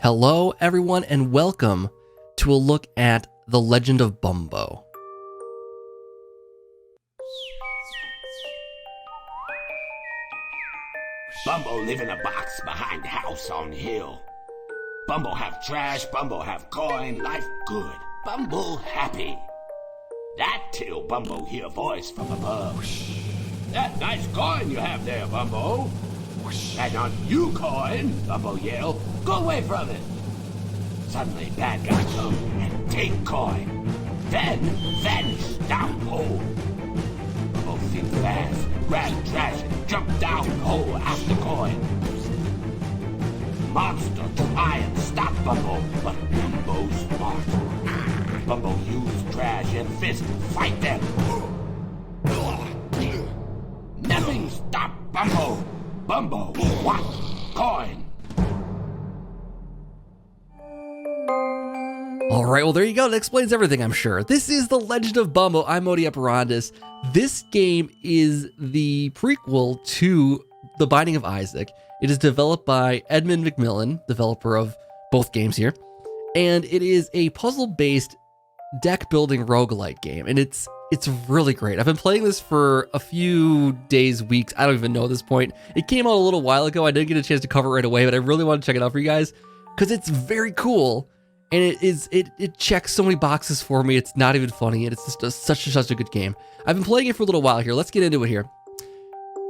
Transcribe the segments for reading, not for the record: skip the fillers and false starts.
Hello, everyone, and welcome to a look at The Legend of Bumbo. Bumbo live in a box behind the house on the hill. Bumbo have trash, Bumbo have coin, life good. Bumbo happy. That till Bumbo hear a voice from above. That nice coin you have there, Bumbo. That not you coin, Bumbo yell. Go away from it. Suddenly bad guy come and take coin. Then vanish down hole. Bumbo seemed to laugh, grab trash and jump down hole after coin. Monster try and stop Bumbo, but Bumbo smart. Bumbo use trash and fist to fight them. Nothing stop Bumbo. Bumbo, what? Coin. Alright, well there you go. That explains everything, I'm sure. This is The Legend of Bumbo. I'm Modi Operandus. This game is the prequel to The Binding of Isaac. It is developed by Edmund McMillan, developer of both games here. And it is a puzzle-based deck-building roguelite game. And it's really great. I've been playing this for a few days, weeks. I don't even know at this point. It came out a little while ago. I didn't get a chance to cover it right away, but I really want to check it out for you guys because it's very cool. And it checks so many boxes for me. It's not even funny. And it's just such a good game. I've been playing it for a little while here. Let's get into it here.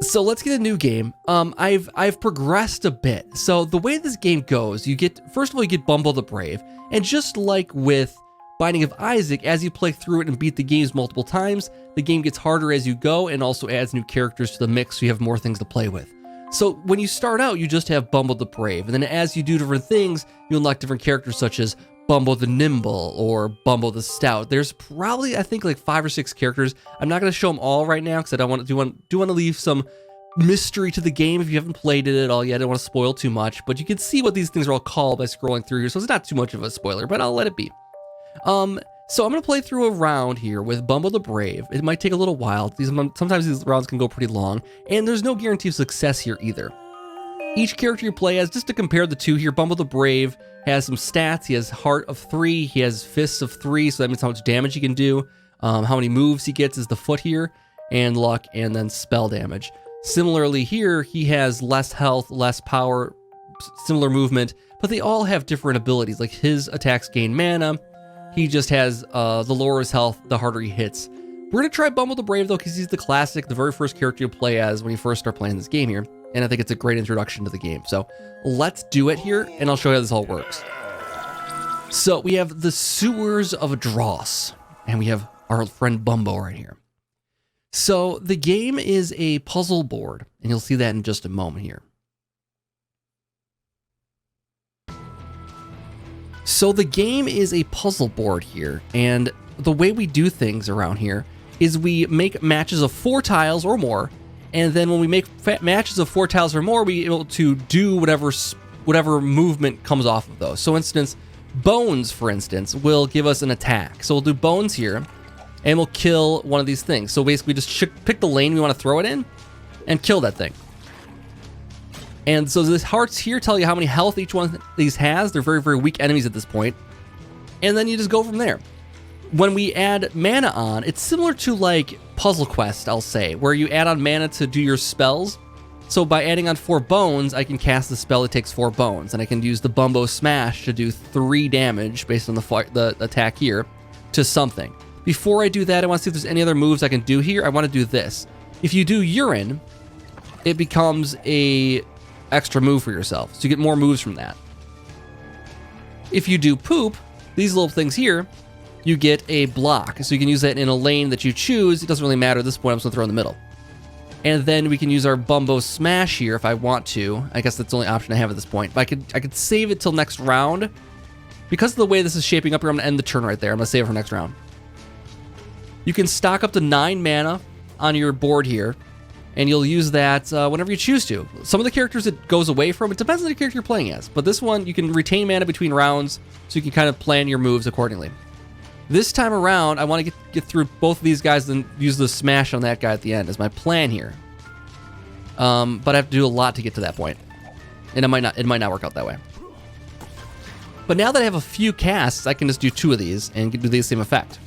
So let's get a new game. I've progressed a bit. So the way this game goes, first of all, you get Bumbo the Brave. And just like with Binding of Isaac, as you play through it and beat the games multiple times, the game gets harder as you go and also adds new characters to the mix so you have more things to play with. So when you start out, you just have Bumbo the Brave, and then as you do different things, you unlock different characters such as Bumbo the Nimble or Bumbo the Stout. There's probably, I think, like 5 or 6 characters. I'm not going to show them all right now because I want to leave some mystery to the game if you haven't played it at all yet. I don't want to spoil too much, but you can see what these things are all called by scrolling through here, so it's not too much of a spoiler, but I'll let it be. So I'm going to play through a round here with Bumbo the Brave. It might take a little while. Sometimes these rounds can go pretty long, and there's no guarantee of success here either. Each character you play as, just to compare the two here, Bumbo the Brave has some stats. He has Heart of 3, he has Fists of 3, so that means how much damage he can do. How many moves he gets is the foot here, and luck, and then spell damage. Similarly here, he has less health, less power, similar movement, but they all have different abilities. Like his attacks gain mana. He just has the lower his health, the harder he hits. We're going to try Bumbo the Brave, though, because he's the classic, the very first character you play as when you first start playing this game here. And I think it's a great introduction to the game. So let's do it here, and I'll show you how this all works. So we have the sewers of Dross, and we have our friend Bumbo right here. So the game is a puzzle board, and you'll see that in just a moment here. So the game is a puzzle board here, and the way we do things around here is we make matches of 4 tiles or more, and then when we make matches of 4 tiles or more, we're able to do whatever movement comes off of those. So for instance, bones, for instance, will give us an attack. So we'll do bones here, and we'll kill one of these things. So basically just pick the lane we want to throw it in, and kill that thing. And so these hearts here tell you how many health each one of these has. They're very, very weak enemies at this point. And then you just go from there. When we add mana on, it's similar to like Puzzle Quest, I'll say, where you add on mana to do your spells. So by adding on 4 bones, I can cast the spell that takes 4 bones. And I can use the Bumbo Smash to do 3 damage based on the attack here to something. Before I do that, I want to see if there's any other moves I can do here. I want to do this. If you do urine, it becomes a extra move for yourself, so you get more moves from that. If you do poop, these little things here, you get a block, so you can use that in a lane that you choose. It doesn't really matter at this point. I'm just gonna throw in the middle. And then we can use our Bumbo Smash here if I want to. I guess that's the only option I have at this point, but I could save it till next round. Because of the way this is shaping up here, I'm gonna end the turn right there. I'm gonna save it for next round. You can stock up to 9 mana on your board here, and you'll use that whenever you choose to. Some of the characters it goes away from, it depends on the character you're playing as. But this one, you can retain mana between rounds, so you can kind of plan your moves accordingly. This time around, I want to get through both of these guys and use the smash on that guy at the end as my plan here. But I have to do a lot to get to that point. And it might not work out that way. But now that I have a few casts, I can just do 2 of these and do the same effect.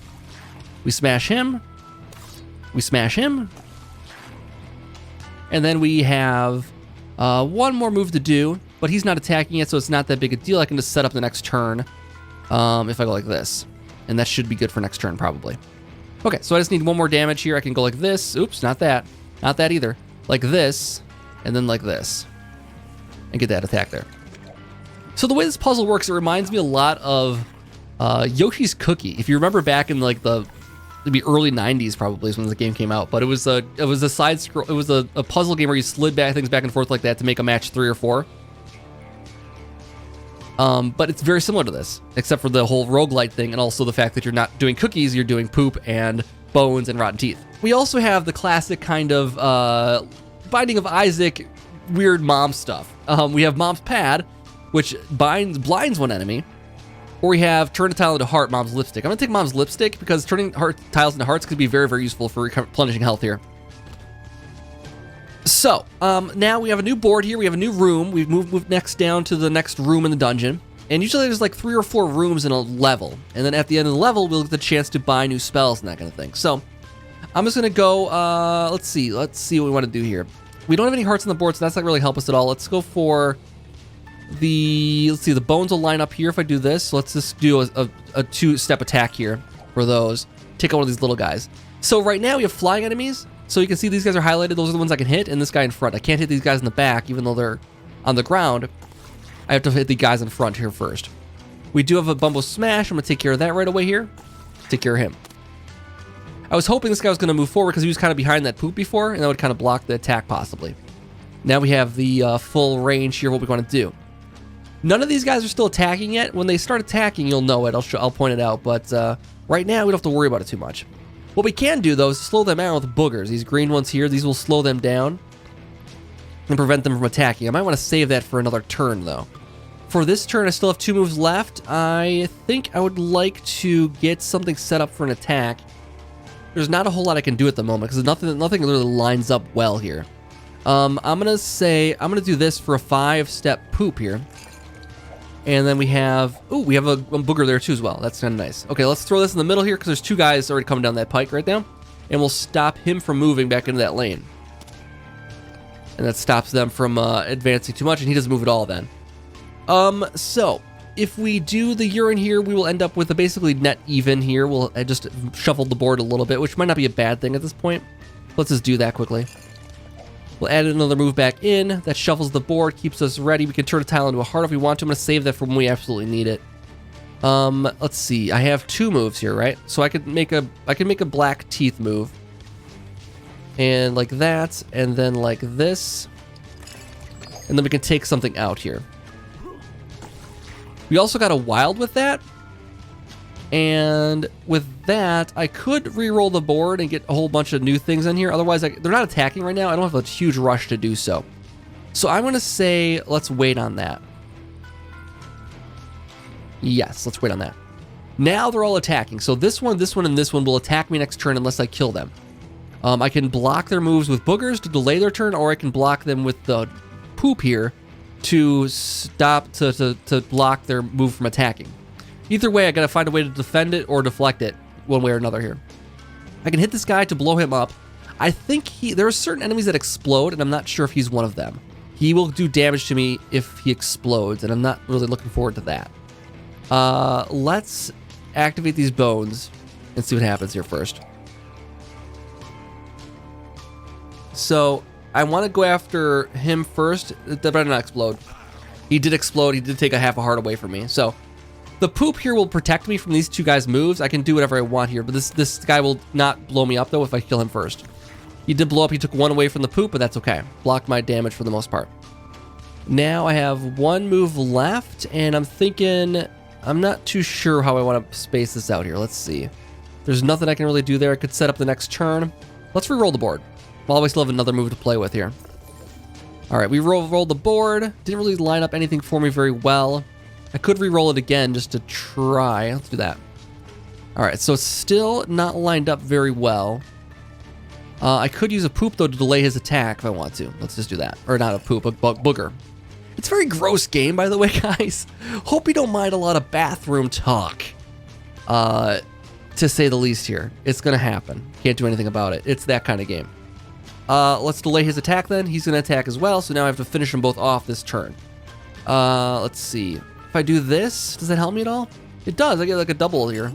We smash him. We smash him. And then we have one more move to do, but he's not attacking yet, so it's not that big a deal. I can just set up the next turn if I go like this. And that should be good for next turn, probably. Okay, so I just need one more damage here. I can go like this. Oops, not that. Not that either. Like this, and then like this. And get that attack there. So the way this puzzle works, it reminds me a lot of Yoshi's Cookie. If you remember back in like maybe early 90s probably is when the game came out, but it was a side scroll, it was a puzzle game where you slid things back and forth like that to make a match 3 or 4. But it's very similar to this, except for the whole roguelite thing and also the fact that you're not doing cookies, you're doing poop and bones and rotten teeth. We also have the classic kind of Binding of Isaac weird mom stuff. We have Mom's Pad, which blinds one enemy. Or we have Turn a Tile into Heart, Mom's Lipstick. I'm going to take Mom's Lipstick because turning tiles into hearts could be very, very useful for replenishing health here. So, now we have a new board here. We have a new room. We've moved next down to the next room in the dungeon. And usually there's like 3 or 4 rooms in a level. And then at the end of the level, we'll get the chance to buy new spells and that kind of thing. So, I'm just going to go, let's see what we want to do here. We don't have any hearts on the board, so that's not really help us at all. Let's go for let's see, the bones will line up here if I do this. So let's just do a 2-step attack here for those. Take out one of these little guys. So right now we have flying enemies. So you can see these guys are highlighted. Those are the ones I can hit, and this guy in front. I can't hit these guys in the back, even though they're on the ground. I have to hit the guys in front here first. We do have a Bumbo Smash. I'm going to take care of that right away here. Take care of him. I was hoping this guy was going to move forward because he was kind of behind that poop before, and that would kind of block the attack possibly. Now we have the full range here, what we want to do. None of these guys are still attacking yet. When they start attacking, you'll know it. I'll point it out, but right now we don't have to worry about it too much. What we can do, though, is slow them down with boogers. These green ones here, these will slow them down and prevent them from attacking. I might want to save that for another turn, though. For this turn, I still have 2 moves left. I think I would like to get something set up for an attack. There's not a whole lot I can do at the moment because nothing really lines up well here. I'm gonna do this for a 5-step poop here. And then we have a booger there too as well. That's kind of nice. Okay, let's throw this in the middle here because there's 2 guys already coming down that pike right now. And we'll stop him from moving back into that lane. And that stops them from advancing too much, and he doesn't move at all then. So, if we do the urine here, we will end up with a basically net even here. I just shuffled the board a little bit, which might not be a bad thing at this point. Let's just do that quickly. We'll add another move back in. That shuffles the board, keeps us ready. We can turn a tile into a heart if we want to. I'm going to save that for when we absolutely need it. Let's see. I have 2 moves here, right? So I could make a black teeth move. And like that, and then like this. And then we can take something out here. We also got a wild with that. And with that, I could re-roll the board and get a whole bunch of new things in here. Otherwise, they're not attacking right now. I don't have a huge rush to do so. So I'm going to say, let's wait on that. Yes, let's wait on that. Now they're all attacking. So this one, and this one will attack me next turn unless I kill them. I can block their moves with boogers to delay their turn, or I can block them with the poop here to stop, to block their move from attacking. Either way, I gotta find a way to defend it or deflect it one way or another here. I can hit this guy to blow him up. I think there are certain enemies that explode, and I'm not sure if he's one of them. He will do damage to me if he explodes, and I'm not really looking forward to that. Let's activate these bones and see what happens here first. So I want to go after him first. That better not explode. He did explode. He did take a half a heart away from me. So the poop here will protect me from these 2 guys' moves. I can do whatever I want here, but this guy will not blow me up, though, if I kill him first. He did blow up. He took 1 away from the poop, but that's okay. Blocked my damage for the most part. Now I have 1 move left, and I'm not too sure how I want to space this out here. Let's see. There's nothing I can really do there. I could set up the next turn. Let's re-roll the board. While we still have another move to play with here. All right, we rolled the board. Didn't really line up anything for me very well. I could re-roll it again just to try. Let's do that. All right, so it's still not lined up very well. I could use a poop, though, to delay his attack if I want to. Let's just do that. Or not a poop, a booger. It's a very gross game, by the way, guys. Hope you don't mind a lot of bathroom talk. To say the least here. It's going to happen. Can't do anything about it. It's that kind of game. Let's delay his attack then. He's going to attack as well, so now I have to finish them both off this turn. Let's see. If I do this, does that help me at all? It does. I get like a double here.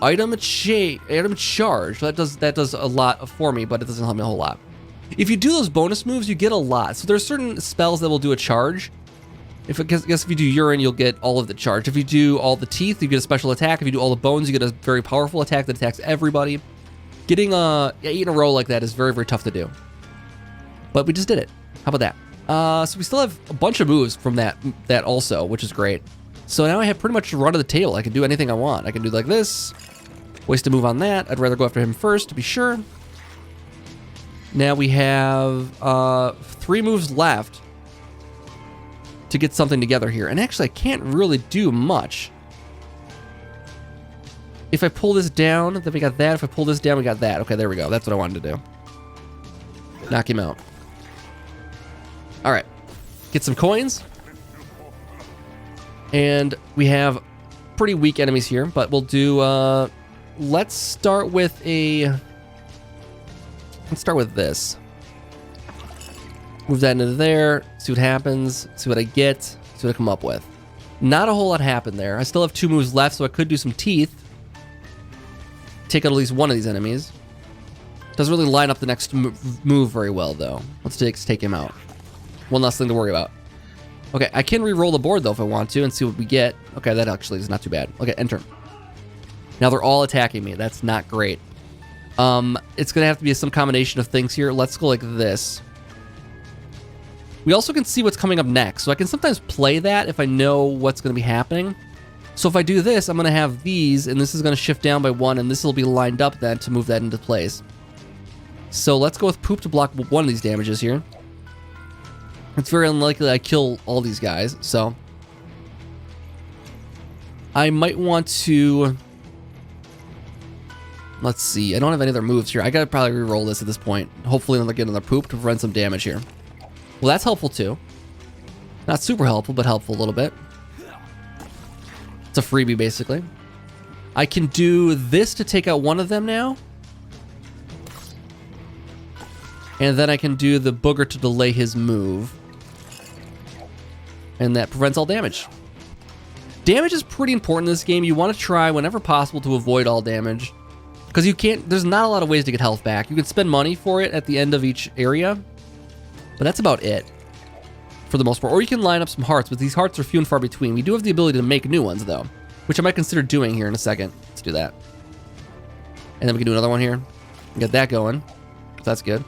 Item charge. That does a lot for me, but it doesn't help me a whole lot. If you do those bonus moves, you get a lot. So there's certain spells that will do a charge. I guess if you do urine, you'll get all of the charge. If you do all the teeth, you get a special attack. If you do all the bones, you get a very powerful attack that attacks everybody. Getting 8 in a row like that is very, very tough to do. But we just did it. How about that? So we still have a bunch of moves from that also, which is great. So now I have pretty much the run of the table. I can do anything I want. I can do like this. Waste a move on that. I'd rather go after him first to be sure. Now we have 3 moves left to get something together here. And actually, I can't really do much. If I pull this down, then we got that. If I pull this down, we got that. Okay, there we go. That's what I wanted to do. Knock him out. All right. Get some coins. And we have pretty weak enemies here, but we'll do... let's start with this. Move that into there, see what happens, see what I get, see what I come up with. Not a whole lot happened there. I still have 2 moves left, so I could do some teeth. Take out at least one of these enemies. Doesn't really line up the next move very well, though. Let's take him out. One less thing to worry about. Okay, I can re-roll the board, though, if I want to, and see what we get. Okay, that actually is not too bad. Okay, enter. Now they're all attacking me. That's not great. It's going to have to be some combination of things here. Let's go like this. We also can see what's coming up next, so I can sometimes play that if I know what's going to be happening. So if I do this, I'm going to have these, and this is going to shift down by 1, and this will be lined up then to move that into place. So let's go with poop to block one of these damages here. It's very unlikely I kill all these guys, so I might want to... Let's see. I don't have any other moves here. I gotta probably re-roll this at this point. Hopefully I'll get another poop to prevent some damage here. Well, that's helpful too. Not super helpful, but helpful a little bit. It's a freebie, basically. I can do this to take out one of them now. And then I can do the booger to delay his move. And that prevents all damage. Damage is pretty important in this game. You want to try whenever possible to avoid all damage. Because you can't, there's not a lot of ways to get health back. You can spend money for it at the end of each area. But that's about it. For the most part. Or you can line up some hearts, but these hearts are few and far between. We do have the ability to make new ones, though. Which I might consider doing here in a second. Let's do that. And then we can do another one here. Get that going. So that's good.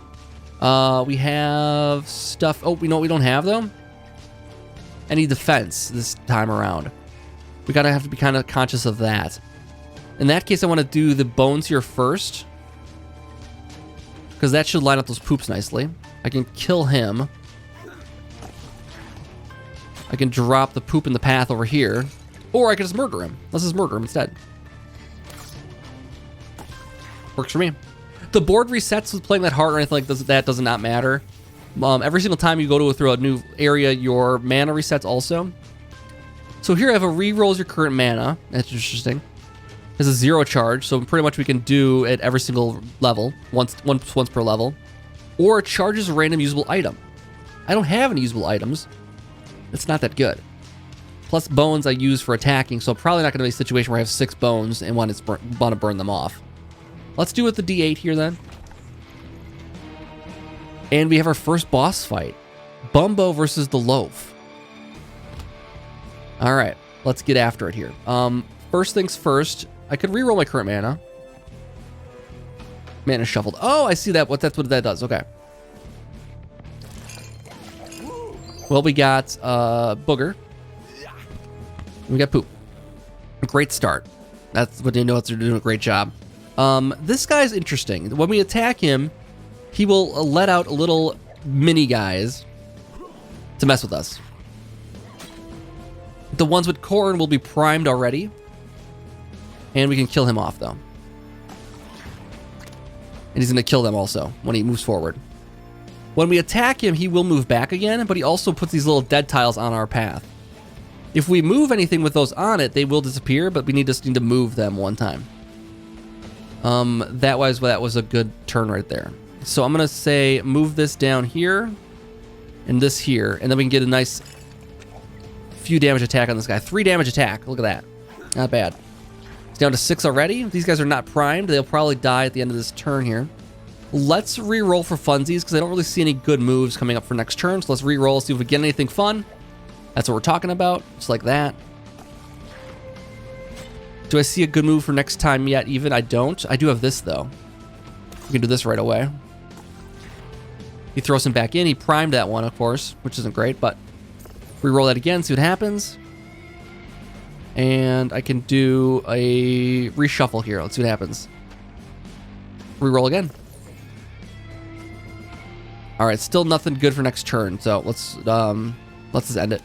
We have stuff. Oh, we know what we don't have, though? Any defense this time around. We gotta have to be kind of conscious of that. In that case, I want to do the bones here first. Because that should line up those poops nicely. I can kill him. I can drop the poop in the path over here. Or I can just murder him. Let's just murder him instead. Works for me. The board resets with playing that heart or anything like that does not matter. Every single time you go through a new area, your mana resets also. So here I have a re-rolls your current mana. That's interesting. There's a 0 charge, so pretty much we can do at every single level, once per level. Or it charges a random usable item. I don't have any usable items. It's not that good. Plus bones I use for attacking, so I'm probably not going to be a situation where I have 6 bones and want to burn them off. Let's do it with the D8 here then. And we have our first boss fight. Bumbo versus the Loaf. All right, let's get after it here. First things first, I could reroll my current mana. Mana shuffled. Oh, I see that. That's what that does. Okay. Well, we got Booger. We got Poop. Great start. That's what you know. They're doing a great job. This guy's interesting. When we attack him, he will let out little mini guys to mess with us. The ones with corn will be primed already. And we can kill him off, though. And he's going to kill them also when he moves forward. When we attack him, he will move back again, but he also puts these little dead tiles on our path. If we move anything with those on it, they will disappear, but we just need to move them one time. That was a good turn right there. So I'm gonna say move this down here and this here, and then we can get a nice few damage attack on this guy. 3 damage attack. Look at that. Not bad. It's down to 6 already. These guys are not primed. They'll probably die at the end of this turn here. Let's re-roll for funsies because I don't really see any good moves coming up for next turn. So let's re-roll, see if we get anything fun. That's what we're talking about. Just like that. Do I see a good move for next time yet? Even I don't. I do have this though. We can do this right away. He throws him back in. He primed that one, of course, which isn't great, but re-roll that again, see what happens. And I can do a reshuffle here. Let's see what happens. Re-roll again. All right, still nothing good for next turn, so let's just end it.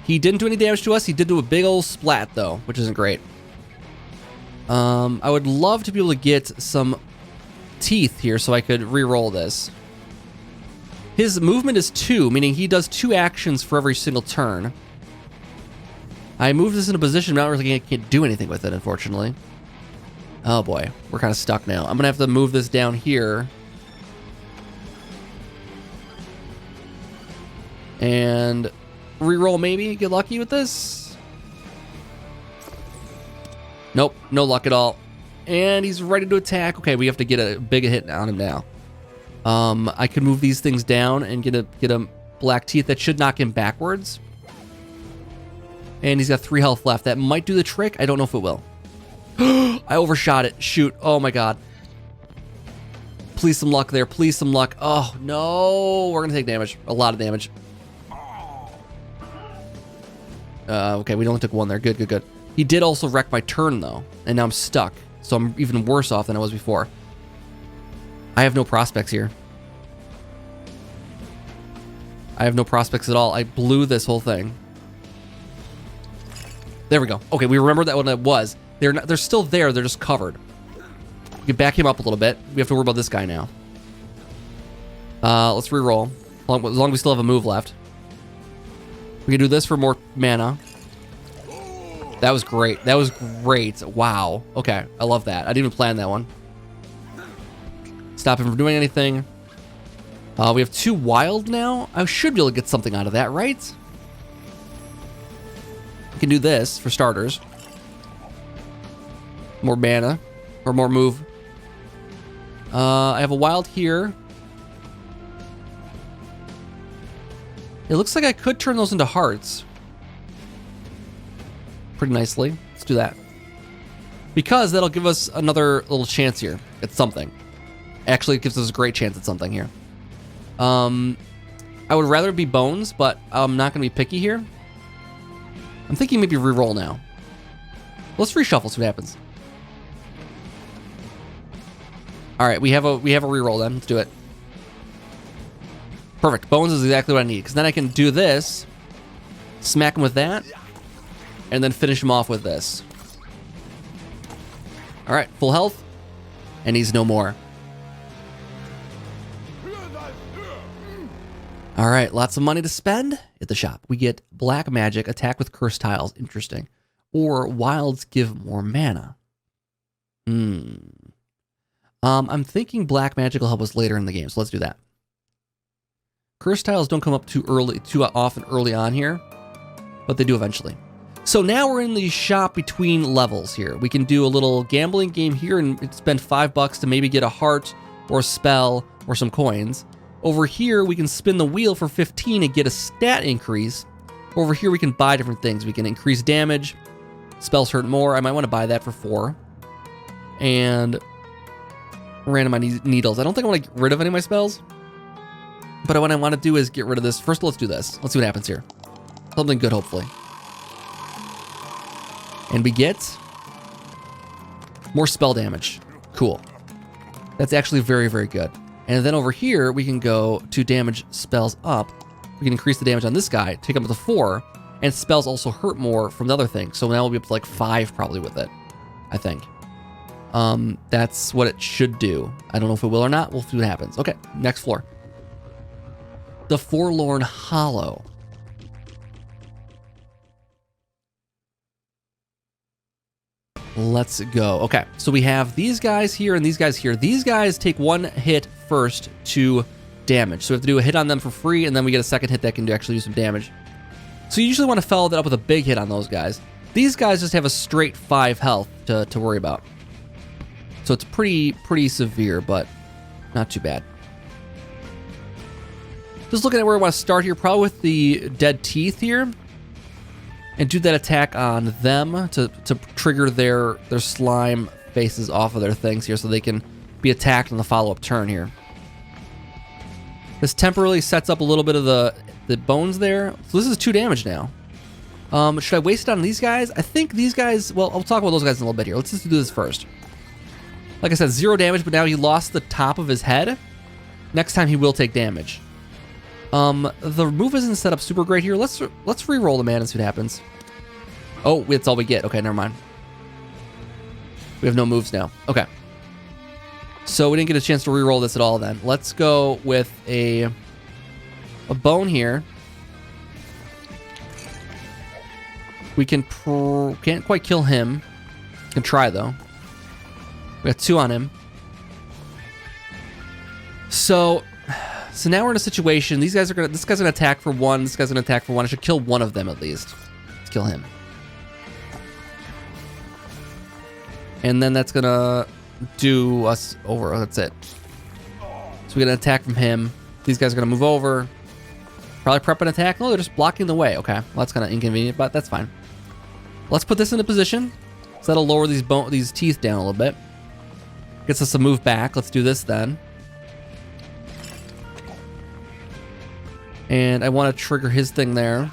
He didn't do any damage to us. He did do a big old splat though, which isn't great. I would love to be able to get some teeth here so I could re-roll this. His movement is 2, meaning he does 2 actions for every single turn. I moved this in a position, not really can't do anything with it, unfortunately. Oh boy, we're kind of stuck now. I'm gonna have to move this down here. And re-roll maybe, get lucky with this. Nope, no luck at all. And he's ready to attack. Okay, we have to get a big hit on him now. I could move these things down and get a black teeth that should knock him backwards. And he's got 3 health left. That might do the trick. I don't know if it will. I overshot it. Shoot. Oh my god. Please some luck there. Please some luck. Oh no. We're gonna take damage. A lot of damage. Okay, we only took 1 there. Good, good, good. He did also wreck my turn though. And now I'm stuck. So I'm even worse off than I was before. I have no prospects here. I have no prospects at all. I blew this whole thing. There we go. Okay, we remember that what it was. They're still there. They're just covered. We can back him up a little bit. We have to worry about this guy now. Let's re-roll. As long as we still have a move left. We can do this for more mana. That was great. That was great. Wow. Okay, I love that. I didn't even plan that one. Stop him from doing anything. We have 2 wild now. I should be able to get something out of that, right? We can do this for starters. More mana. Or more move. I have a wild here. It looks like I could turn those into hearts. Pretty nicely. Let's do that. Because that'll give us another little chance here at something. Actually, it gives us a great chance at something here. I would rather be bones, but I'm not going to be picky here. I'm thinking maybe re-roll now. Let's reshuffle, see what happens. All right, we have a re-roll then. Let's do it. Perfect. Bones is exactly what I need, because then I can do this, smack him with that, and then finish him off with this. All right, full health, and he's no more. All right, lots of money to spend at the shop. We get black magic, attack with cursed tiles, interesting. Or wilds give more mana. I'm thinking black magic will help us later in the game, so let's do that. Cursed tiles don't come up too often early on here, but they do eventually. So now we're in the shop between levels here. We can do a little gambling game here and spend $5 to maybe get a heart or a spell or some coins. Over here, we can spin the wheel for 15 and get a stat increase. Over here, we can buy different things. We can increase damage. Spells hurt more. I might want to buy that for 4. And randomize needles. I don't think I want to get rid of any of my spells. But what I want to do is get rid of this. First, let's do this. Let's see what happens here. Something good, hopefully. And we get more spell damage. Cool. That's actually very, very good. And then over here, we can go to damage spells up. We can increase the damage on this guy, take him up to 4, and spells also hurt more from the other thing. So now we'll be up to like 5 probably with it, I think. That's what it should do. I don't know if it will or not. We'll see what happens. Okay, next floor. The Forlorn Hollow. Let's go. Okay, so we have these guys here and these guys here. These guys take one hit first to damage. So we have to do a hit on them for free, and then we get a second hit that can actually do some damage. So you usually want to follow that up with a big hit on those guys. These guys just have a straight 5 health to worry about. So it's pretty severe, but not too bad. Just looking at where I want to start here, probably with the dead teeth here. And do that attack on them to trigger their slime faces off of their things here so they can be attacked on the follow-up turn here. This temporarily sets up a little bit of the bones there. So this is 2 damage now. Should I waste it on these guys? I think these guys... Well, I'll talk about those guys in a little bit here. Let's just do this first. Like I said, 0 damage, but now he lost the top of his head. Next time he will take damage. The move isn't set up super great here. Let's re-roll the man and see what happens. Oh, that's all we get. Okay, never mind. We have no moves now. Okay. So we didn't get a chance to re-roll this at all then. Let's go with a bone here. We can't quite kill him. Can try though. We got 2 on him. So now we're in a situation. This guy's gonna attack for 1. This guy's gonna attack for 1. I should kill one of them at least. Let's kill him. And then that's gonna do us over. That's it. So we're gonna attack from him. These guys are gonna move over. Probably prep an attack. No, they're just blocking the way. Okay, well, that's kind of inconvenient, but that's fine. Let's put this into position. So that'll lower these teeth down a little bit. Gets us to move back. Let's do this then. And I want to trigger his thing there.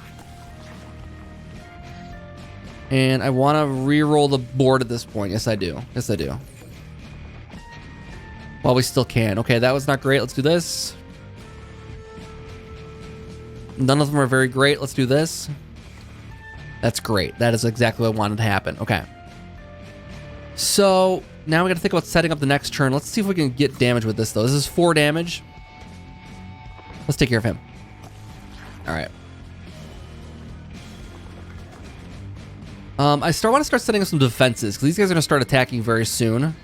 And I want to re-roll the board at this point. Yes, I do. Yes, I do. While we still can. Okay, that was not great. Let's do this. None of them are very great. Let's do this. That's great. That is exactly what I wanted to happen. Okay. So now we got to think about setting up the next turn. Let's see if we can get damage with this, though. This is 4 damage. Let's take care of him. All right. I want to start setting up some defenses because these guys are going to start attacking very soon.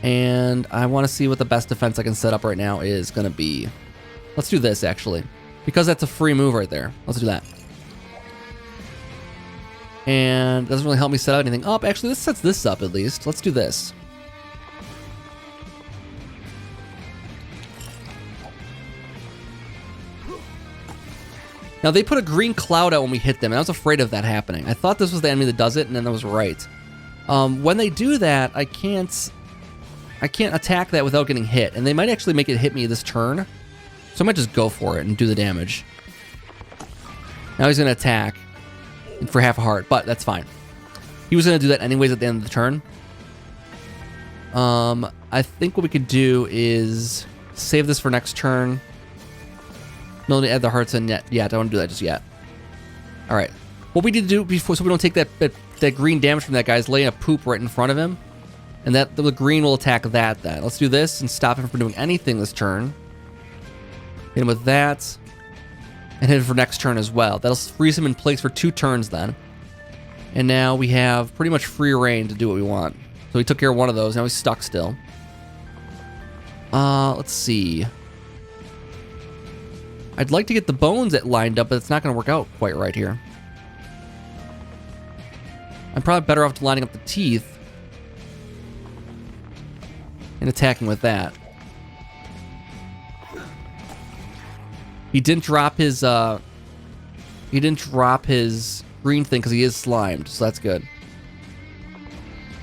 And I want to see what the best defense I can set up right now is going to be. Let's do this, actually. Because that's a free move right there. Let's do that. And it doesn't really help me set anything up. Actually, this sets this up at least. Let's do this. Now, they put a green cloud out when we hit them, and I was afraid of that happening. I thought this was the enemy that does it, and then I was right. When they do that, I can't attack that without getting hit, and they might actually make it hit me this turn. So I might just go for it and do the damage. Now he's going to attack for half a heart, but that's fine. He was going to do that anyways at the end of the turn. I think what we could do is save this for next turn. No need to add the hearts in yet. Yeah, I don't want to do that just yet. All right. What we need to do before, so we don't take that green damage from that guy, is lay a poop right in front of him. And that the green will attack that then. Let's do this and stop him from doing anything this turn. Hit him with that. And hit him for next turn as well. That'll freeze him in place for 2 turns then. And now we have pretty much free reign to do what we want. So we took care of one of those. Now he's stuck still. Let's see. I'd like to get the bones lined up, but it's not going to work out quite right here. I'm probably better off lining up the teeth and attacking with that. He didn't drop his green thing because he is slimed, so that's good.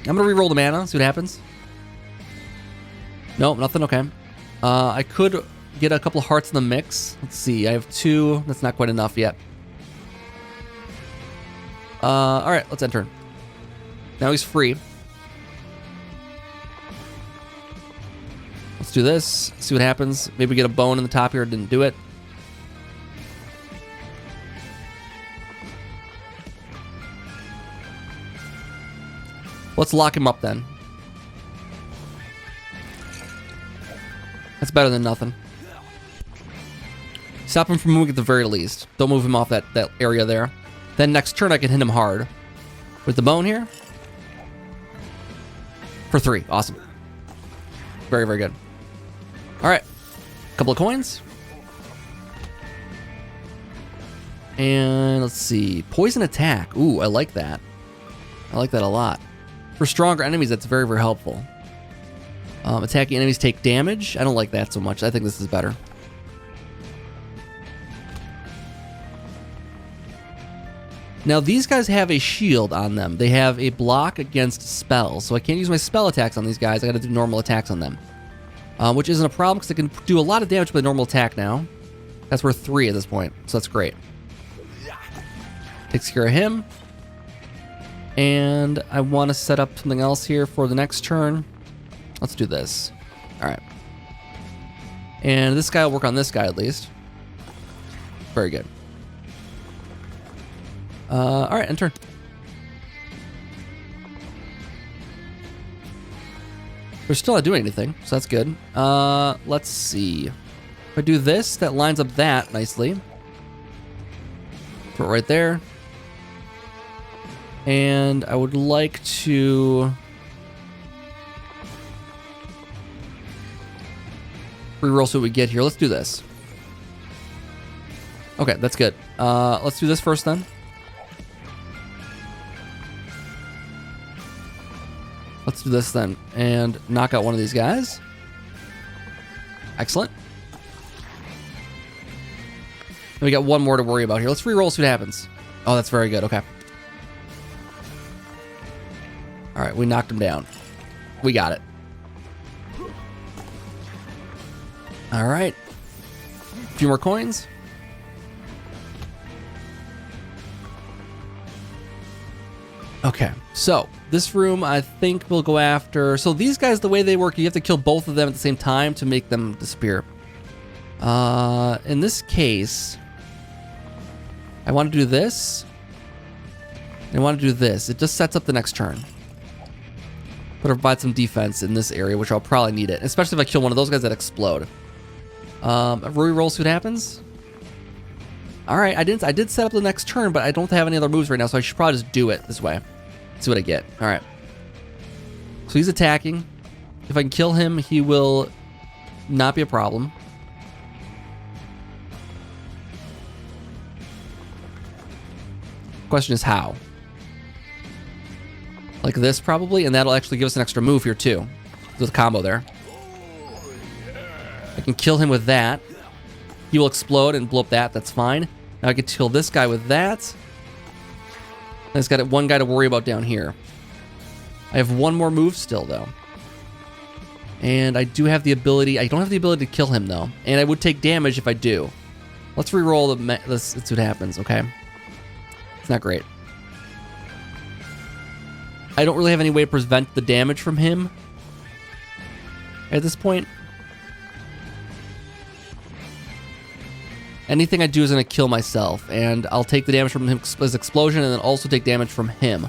I'm gonna re-roll the mana, see what happens. Nope, nothing. Okay. I could get a couple of hearts in the mix. Let's see. I have 2. That's not quite enough yet. All right, let's enter. Now he's free. Let's do this. See what happens. Maybe get a bone in the top here. Didn't do it. Let's lock him up then. That's better than nothing. Stop him from moving at the very least. Don't move him off that area there. Then next turn I can hit him hard. With the bone here. For 3. Awesome. Very, very good. Alright. Couple of coins. And let's see. Poison attack. Ooh, I like that. I like that a lot. For stronger enemies, that's very, very helpful. Attacking enemies take damage. I don't like that so much. I think this is better. Now, these guys have a shield on them. They have a block against spells. So I can't use my spell attacks on these guys. I gotta do normal attacks on them. Which isn't a problem because I can do a lot of damage with a normal attack now. That's worth 3 at this point. So that's great. Takes care of him. And I want to set up something else here for the next turn. Let's do this. Alright. And this guy will work on this guy at least. Very good. Alright, end turn. We're still not doing anything, so that's good. Let's see. If I do this, that lines up that nicely. Put it right there. And I would like to reroll so we get here. Let's do this. Okay, that's good. Let's do this first then. Let's do this then and knock out one of these guys. Excellent. And we got one more to worry about here. Let's reroll, see what happens. Oh, that's very good. Okay. All right, we knocked him down. We got it. All right. A few more coins. Okay, so this room I think we'll go after. So these guys, the way they work, you have to kill both of them at the same time to make them disappear. In this case, I want to do this. I want to do this. It just sets up the next turn. But provide some defense in this area, which I'll probably need it, especially if I kill one of those guys that explode. Reroll, see what happens. All right, I did set up the next turn, but I don't have any other moves right now, so I should probably just do it this way. See what I get. All right. So he's attacking. If I can kill him, he will not be a problem. Question is how. Like this probably, and that'll actually give us an extra move here too. With a combo there. I can kill him with that. He will explode and blow up that. That's fine. Now I can kill this guy with that. And it's got one guy to worry about down here. I have one more move still, though. And I do have the ability... I don't have the ability to kill him, though. And I would take damage if I do. Let's re-roll the... Let's see what happens, okay? It's not great. I don't really have any way to prevent the damage from him at this point. Anything I do is going to kill myself, and I'll take the damage from his explosion and then also take damage from him.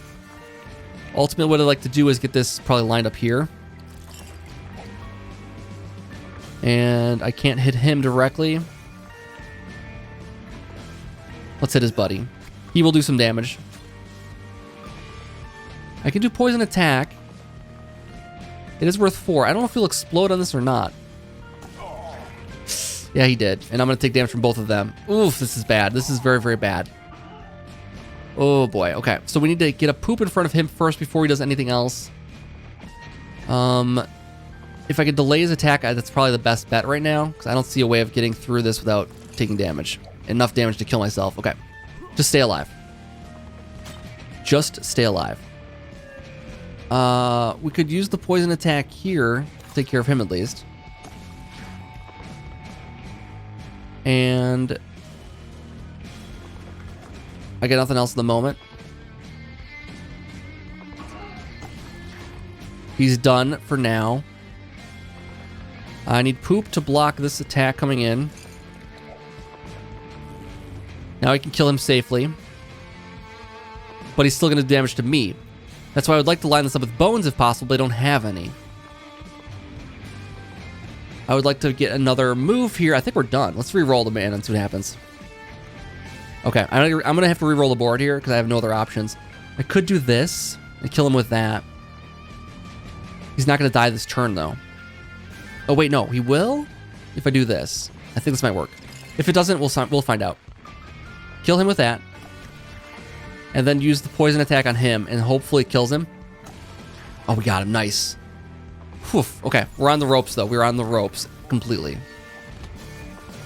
Ultimately, what I'd like to do is get this probably lined up here. And I can't hit him directly. Let's hit his buddy. He will do some damage. I can do poison attack. It is worth 4. I don't know if he'll explode on this or not. Yeah, he did. And I'm going to take damage from both of them. Oof, this is bad. This is very, very bad. Oh, boy. Okay, so we need to get a poop in front of him first before he does anything else. If I could delay his attack, that's probably the best bet right now, because I don't see a way of getting through this without taking damage. Enough damage to kill myself. Okay. Just stay alive. Just stay alive. We could use the poison attack here to take care of him at least. And I got nothing else at the moment. He's done for now. I need poop to block this attack coming in. Now I can kill him safely. But he's still going to do damage to me. That's why I would like to line this up with bones if possible, but I don't have any. I would like to get another move here. I think we're done. Let's re-roll the man and see what happens. Okay, I'm going to have to re-roll the board here because I have no other options. I could do this and kill him with that. He's not going to die this turn, though. Oh, wait, no. He will if I do this. I think this might work. If it doesn't, we'll find out. Kill him with that. And then use the poison attack on him, and hopefully it kills him. Oh, we got him. Nice. Whew. Okay, we're on the ropes, though. We're on the ropes completely.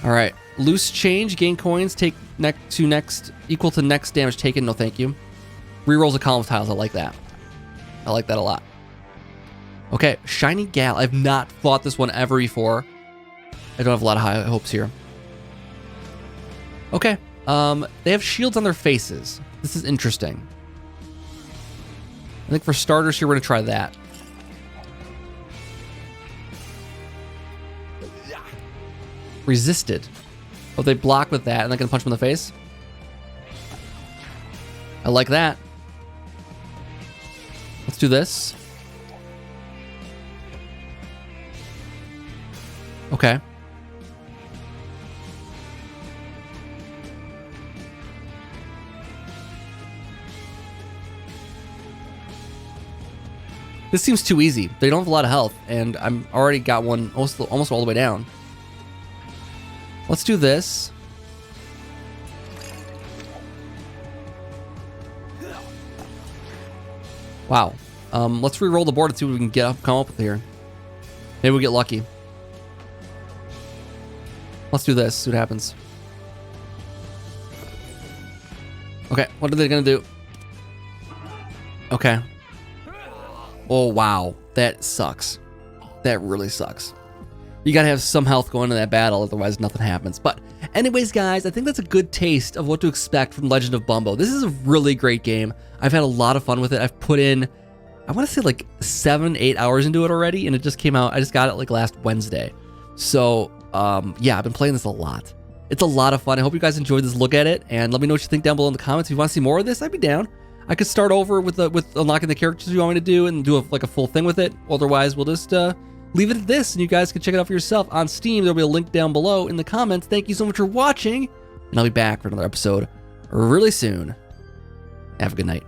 All right. Loose change. Gain coins. Take equal to next damage taken. No, thank you. Rerolls a column of tiles. I like that. I like that a lot. Okay, Shiny Gal. I've not fought this one ever before. I don't have a lot of high hopes here. Okay. They have shields on their faces. This is interesting. I think for starters here, we're going to try that. Resisted. Oh, they block with that, and I can punch them in the face. I like that. Let's do this. Okay. This seems too easy. They don't have a lot of health, and I'm already got one almost all the way down. Let's do this. Wow. Let's re-roll the board and see what we can come up with here. Maybe we get lucky. Let's do this. See what happens. Okay, what are they gonna do? Okay. Oh, wow. That sucks. That really sucks. You gotta have some health going into that battle, otherwise nothing happens. But anyways, guys, I think that's a good taste of what to expect from Legend of Bumbo. This is a really great game. I've had a lot of fun with it. I've put in, I want to say like 7-8 hours into it already, and it just came out. I just got it like last Wednesday. So, yeah, I've been playing this a lot. It's a lot of fun. I hope you guys enjoyed this look at it, and let me know what you think down below in the comments. If you want to see more of this, I'd be down. I could start over with unlocking the characters you want me to do and do a full thing with it. Otherwise, we'll just leave it at this, and you guys can check it out for yourself on Steam. There'll be a link down below in the comments. Thank you so much for watching, and I'll be back for another episode really soon. Have a good night.